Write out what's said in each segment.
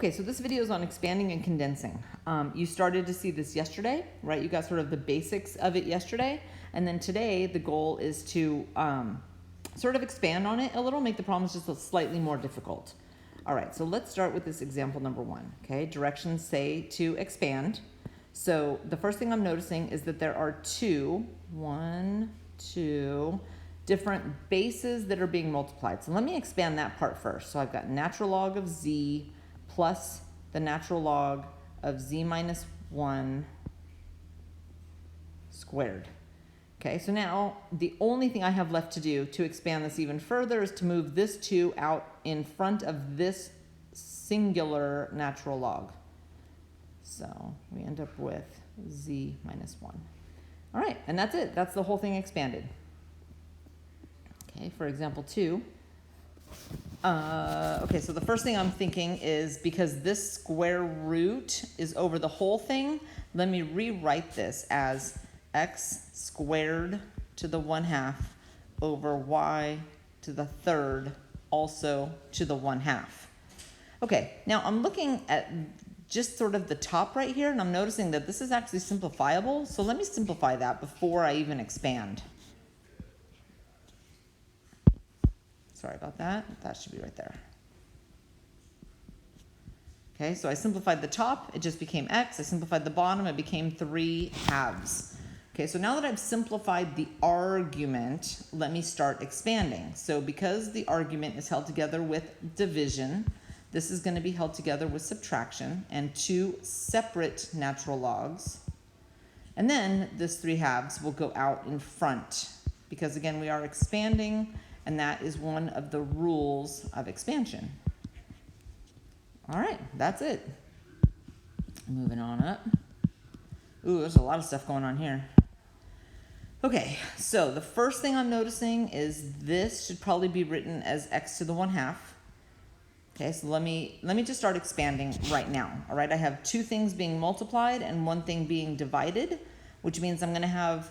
Okay, so this video is on expanding and condensing. You started to see this yesterday, right? You got sort of the basics of it yesterday. And then today, the goal is to sort of expand on it a little, make the problems just slightly more difficult. All right, so let's start with this example number 1, okay? Directions say to expand. So the first thing I'm noticing is that there are two different bases that are being multiplied. So let me expand that part first. So I've got natural log of z plus the natural log of z minus 1 squared. Okay, so now the only thing I have left to do to expand this even further is to move this 2 out in front of this singular natural log. So we end up with z minus 1. All right, and that's it. That's the whole thing expanded. Okay, for example 2. Okay, so the first thing I'm thinking is because this square root is over the whole thing, let me rewrite this as x squared to the 1/2 over y to the 3rd also to the 1/2. Okay, now I'm looking at just sort of the top right here, and I'm noticing that this is actually simplifiable. So let me simplify that before I even expand. Sorry about that. That should be right there. Okay, so I simplified the top. It just became x. I simplified the bottom. It became 3/2. Okay, so now that I've simplified the argument, let me start expanding. So because the argument is held together with division, this is going to be held together with subtraction and 2 separate natural logs. And then this 3/2 will go out in front because, again, we are expanding, and that is one of the rules of expansion. All right, that's it. Moving on up. Ooh, there's a lot of stuff going on here. Okay, so the first thing I'm noticing is this should probably be written as x to the 1/2. Okay, so let me just start expanding right now. All right, I have 2 things being multiplied and 1 thing being divided, which means I'm going to have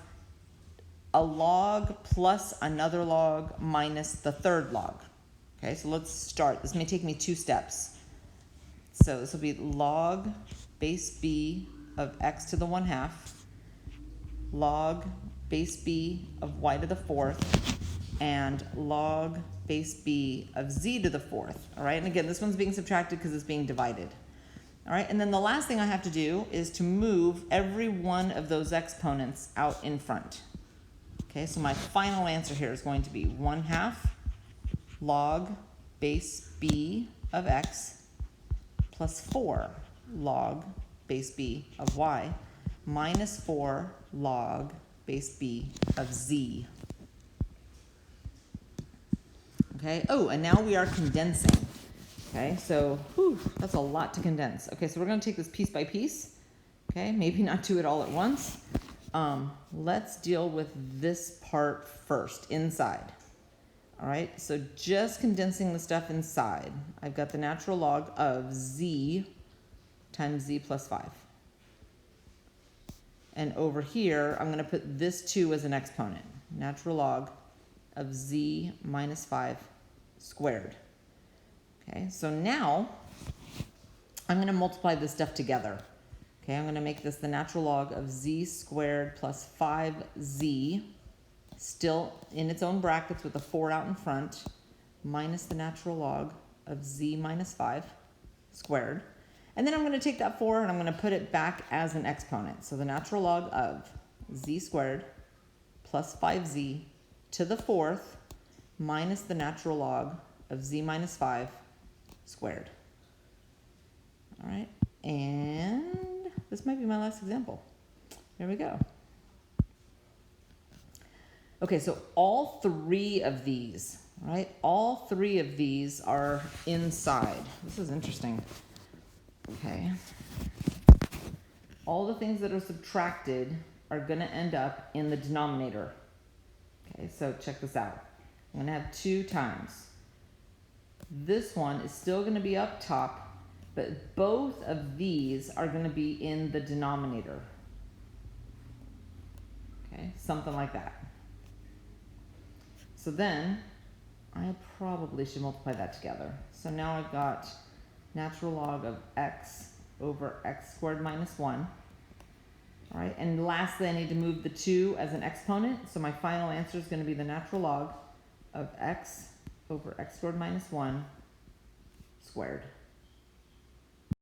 a log plus another log minus the 3rd log. Okay, so let's start. This may take me 2 steps. So this will be log base b of x to the 1/2, log base b of y to the 4th, and log base b of z to the 4th. All right, and again, this one's being subtracted because it's being divided. All right, and then the last thing I have to do is to move every one of those exponents out in front. Okay, so my final answer here is going to be 1/2 log base b of x plus 4 log base b of y minus 4 log base b of z. Okay, oh, and now we are condensing. Okay, so that's a lot to condense. Okay, so we're going to take this piece by piece. Okay, maybe not do it all at once. Let's deal with this part first, inside. All right, so just condensing the stuff inside. I've got the natural log of z times z plus 5. And over here, I'm going to put this 2 as an exponent. Natural log of z minus 5 squared. Okay, so now I'm going to multiply this stuff together. Okay, I'm going to make this the natural log of z squared plus 5z, still in its own brackets with a 4 out in front, minus the natural log of z minus 5 squared. And then I'm going to take that 4 and I'm going to put it back as an exponent. So the natural log of z squared plus 5z to the 4th minus the natural log of z minus 5 squared. All right, and this might be my last example. Here we go. Okay, so all 3 of these, right? All 3 of these are inside. This is interesting. Okay. All the things that are subtracted are going to end up in the denominator. Okay, so check this out. I'm going to have 2 times. This one is still going to be up top, but both of these are going to be in the denominator. Okay, something like that. So then I probably should multiply that together. So now I've got natural log of x over x squared minus 1. All right, and lastly, I need to move the 2 as an exponent, so my final answer is going to be the natural log of x over x squared minus 1 squared.